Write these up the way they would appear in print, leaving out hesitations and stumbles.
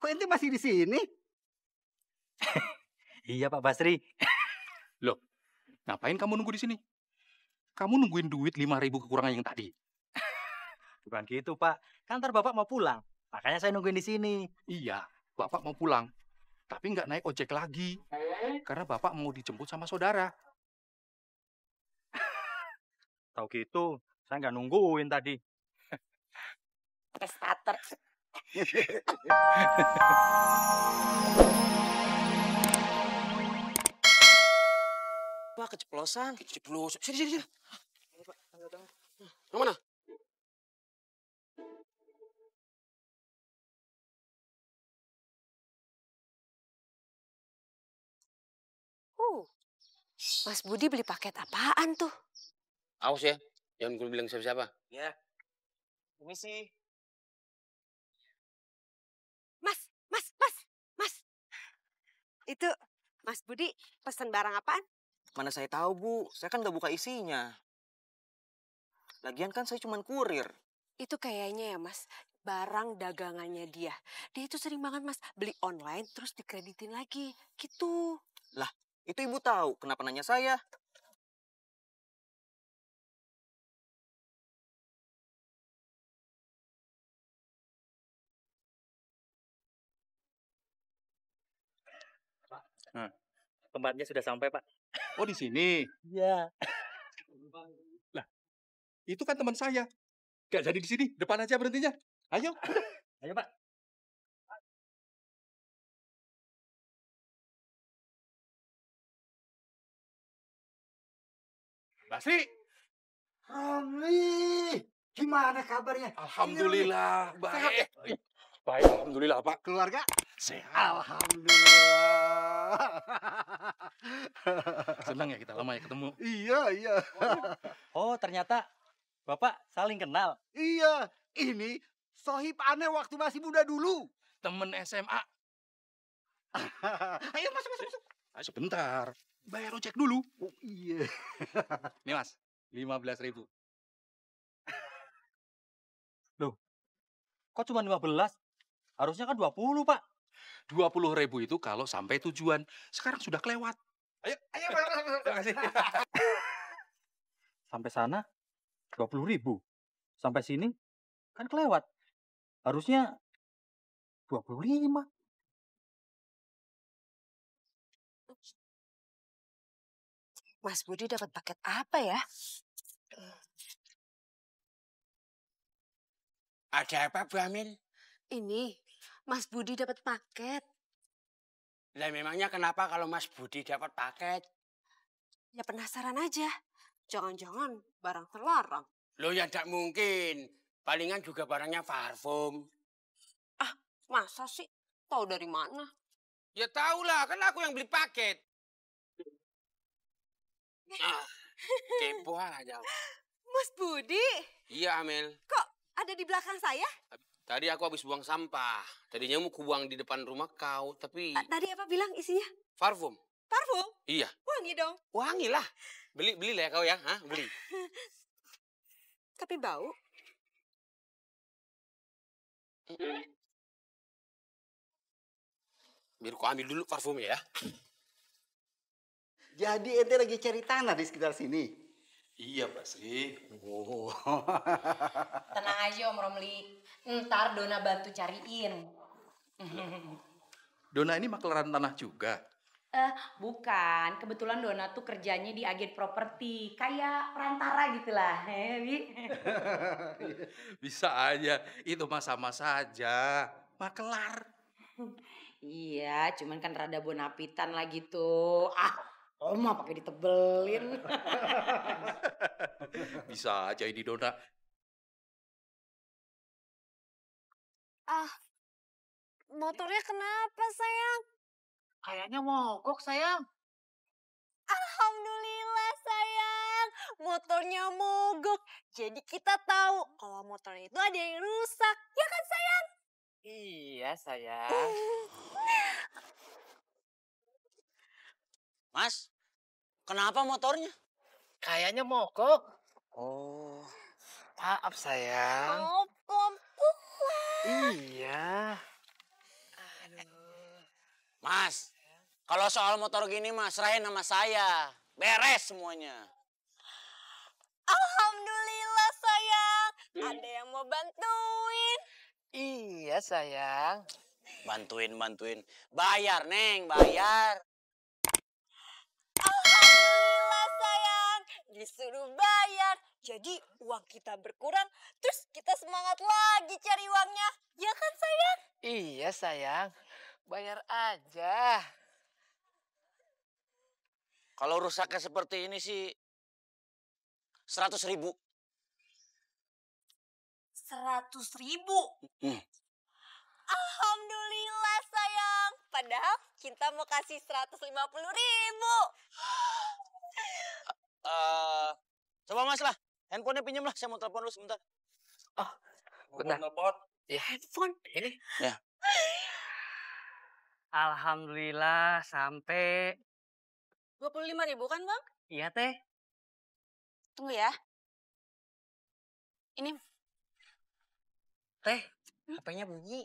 kok ente masih di sini? Iya Pak Basri. Loh, ngapain kamu nunggu di sini? Kamu nungguin duit 5.000 kekurangan yang tadi. Bukan gitu Pak, kantor Bapak mau pulang. Makanya saya nungguin di sini. Iya, Bapak mau pulang. Tapi nggak naik ojek lagi. Karena Bapak mau dijemput sama saudara. Tahu gitu, saya nggak nungguin tadi. Starter. Wah, keceplosan. Keceplosan. Sini. Yang mana? Mas Budi beli paket apaan tuh? Awas ya, jangan gue bilang siapa-siapa. Ya. Permisi. Mas. Itu Mas Budi pesan barang apaan? Mana saya tahu, Bu. Saya kan nggak buka isinya. Lagian kan saya cuma kurir. Itu kayaknya ya Mas, barang dagangannya dia. Dia itu sering banget Mas, beli online terus dikreditin lagi. Gitu. Lah, itu Ibu tahu. Kenapa nanya saya? Tempatnya sudah sampai Pak. Oh, di sini? Iya. Lah, itu kan teman saya. Nggak jadi di sini, depan aja berhentinya. Ayo. Ayo Pak. Basri. Romli, gimana kabarnya? Alhamdulillah, Sehat baik. ya? Baik, alhamdulillah, Pak. Keluarga? Sehat. Alhamdulillah. Senang ya kita lama ya ketemu. Iya. Oh, ternyata Bapak saling kenal. Iya, ini sohib aneh waktu masih muda dulu. Temen SMA. Ayo masuk. Ayo sebentar. Bayar ojek dulu. Oh iya. Nih Mas, 15.000. Kok cuma 15? Harusnya kan 20 Pak. 20.000 itu kalau sampai tujuan. Sekarang sudah kelewat. Ayo. Terima kasih. Sampai sana 20.000. Sampai sini kan kelewat. Harusnya 25. Mas Budi dapat paket apa ya? Ada apa, Bu Amin? Ini, Mas Budi dapat paket. Lah memangnya kenapa kalau Mas Budi dapat paket? Ya penasaran aja. Jangan-jangan barang terlarang. Loh ya tidak mungkin. Palingan juga barangnya parfum. Masa sih? Tahu dari mana? Ya tahulah, kan aku yang beli paket. Kepo aja. Mas Budi, Iya, Amel. kok ada di belakang saya? Tadi aku habis buang sampah. Tadinya mau kubuang di depan rumah kau, tapi Tadi apa bilang isinya? parfum. Parfum? Iya. Wangi dong. Wangi lah. Beli lah ya kau ya, hah? Beli. Tapi bau. Biar kau ambil dulu parfumnya ya. Jadi ente lagi cari tanah di sekitar sini. Iya, Basri. Oh. Tenang aja Om Romli, ntar Dona bantu cariin. Dona ini makleran tanah juga. Bukan, kebetulan Dona tuh kerjanya di agen properti, kayak perantara gitulah, Bi. Bisa aja, itu mah sama saja. Makelar. Iya, cuman kan rada bonapitan lah gitu. Oma pakai ditebelin. Bisa aja ini Dona. Motornya kenapa sayang? Kayaknya mogok, sayang. Alhamdulillah sayang, motornya mogok. Jadi kita tahu kalau motornya itu ada yang rusak. Ya kan sayang? Iya, sayang. Mas, kenapa motornya? Kayaknya mogok. Oh, maaf sayang. Oh, pelan-pelan. Iya. Mas, kalau soal motor gini mas, serahin sama saya. Beres semuanya. Alhamdulillah sayang. Ada yang mau bantuin. Iya sayang. Bantuin. Bayar, Neng, bayar. Alhamdulillah sayang. Disuruh bayar. Jadi uang kita berkurang. Terus kita semangat lagi cari uangnya. Ya kan sayang? Iya sayang. Bayar aja. Kalau rusaknya seperti ini sih 100.000. 100.000. Alhamdulillah sayang. Padahal kita mau kasih 150.000. Coba mas lah, handphonenya pinjam lah. Saya mau telepon dulu sebentar. Bentar. Telepon. Ya handphone. Ini. Ya. Alhamdulillah sampai. 25.000 kan bang? Iya teh. Tunggu ya. Ini Teh, HP-nya bunyi.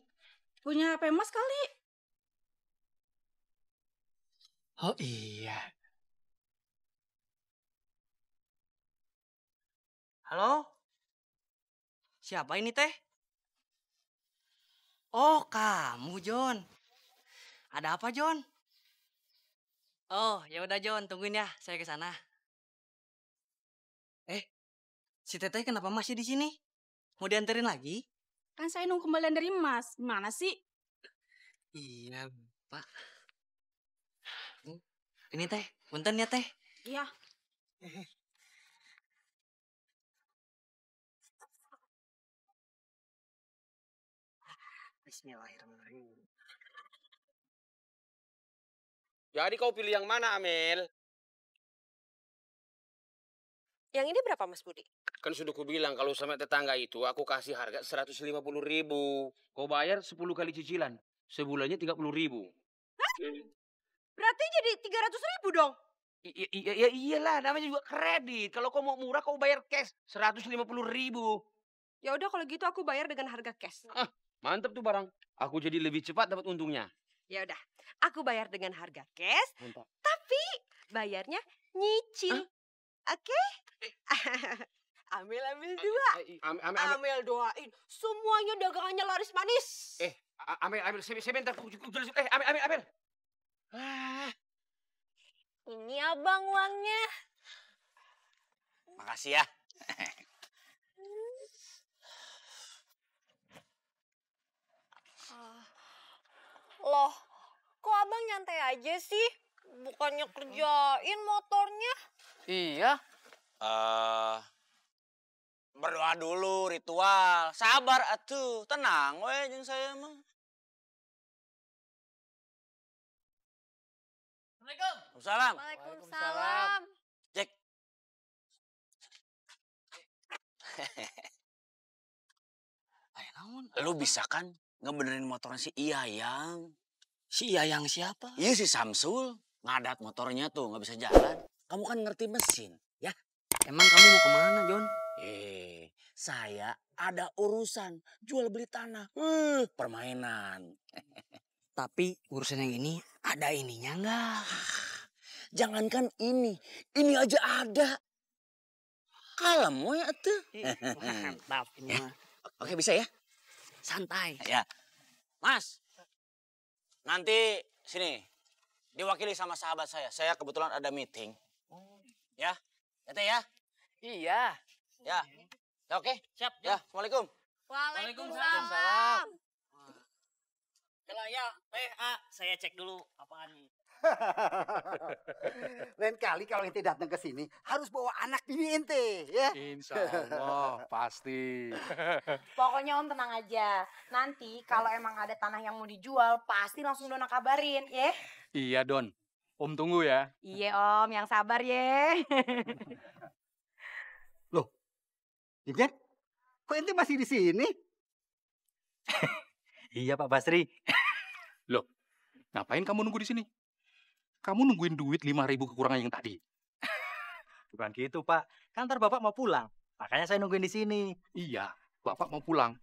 Punya HP Mas kali. Oh iya. Halo? Siapa ini teh? Oh, kamu John. Ada apa John? Oh, ya udah John, tungguin ya, saya ke sana. Si Teteh kenapa masih di sini? Mau dianterin lagi? Kan saya nunggu kembalian dari Mas. Gimana sih? Iya, Pak. Ini Teh, punten ya Teh. Iya. Bismillahirrahmanirrahim. Jadi kau pilih yang mana, Amel? yang ini berapa Mas Budi? Kan sudah kubilang kalau sama tetangga itu aku kasih harga 150.000. Kau bayar 10 kali cicilan. Sebulannya 30.000. Berarti jadi 300.000 dong. Iya iyalah, namanya juga kredit. Kalau kau mau murah kau bayar cash 150.000. Ya udah kalau gitu aku bayar dengan harga cash. Mantap tuh barang. Aku jadi lebih cepat dapat untungnya. Ya udah, aku bayar dengan harga cash. Mantap. Tapi bayarnya nyicil. Oke? Amel dua. Amel doain semuanya dagangannya laris manis. Amel, sebentar. Amel. Ini abang uangnya. Makasih ya. Loh, kok abang nyantai aja sih? Bukannya kerjain motornya? Iya. Berdoa dulu, ritual. Sabar atuh, tenang we jeung saya mah. Assalamualaikum. Salam. Waalaikumsalam. Cek. Lu bisa kan ngebenerin motornya si Iyayang? Si Yayang siapa? Iya si Samsul. Ngadat motornya tuh nggak bisa jalan. Kamu kan ngerti mesin, ya? Emang kamu mau kemana, John? Saya ada urusan jual beli tanah. Permainan. Tapi urusan yang ini ada ininya enggak? Jangankan ini aja ada. Kalem we atuh. Mantap ini mah. Oke bisa ya? Santai. Ya. Mas. Nanti sini diwakili sama sahabat saya. Saya kebetulan ada meeting. Ya. Ya Teh ya? Iya. Ya. Ya oke. Siap. Ya, Assalamualaikum. Waalaikumsalam. Kalau ya, saya cek dulu apaan nih. Lain kali kalau ente datang ke sini harus bawa anak bini ente, ya. Insya Allah, pasti. Pokoknya Om tenang aja. Nanti kalau emang ada tanah yang mau dijual, pasti langsung Dona kabarin, ya. Iya, Don. Om tunggu ya. Iya Om, yang sabar ya. Loh, Jejen, kok ente masih di sini? Iya Pak Basri. Loh, ngapain kamu nunggu di sini? Kamu nungguin duit 5.000 kekurangan yang tadi. Bukan gitu Pak. Kan ntar Bapak mau pulang. Makanya saya nungguin di sini. Iya, Bapak mau pulang.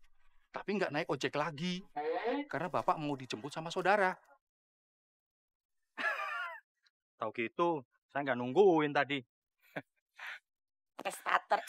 Tapi nggak naik ojek lagi. Karena Bapak mau dijemput sama saudara. Tahu gitu, saya nggak nungguin tadi. Pakai starter.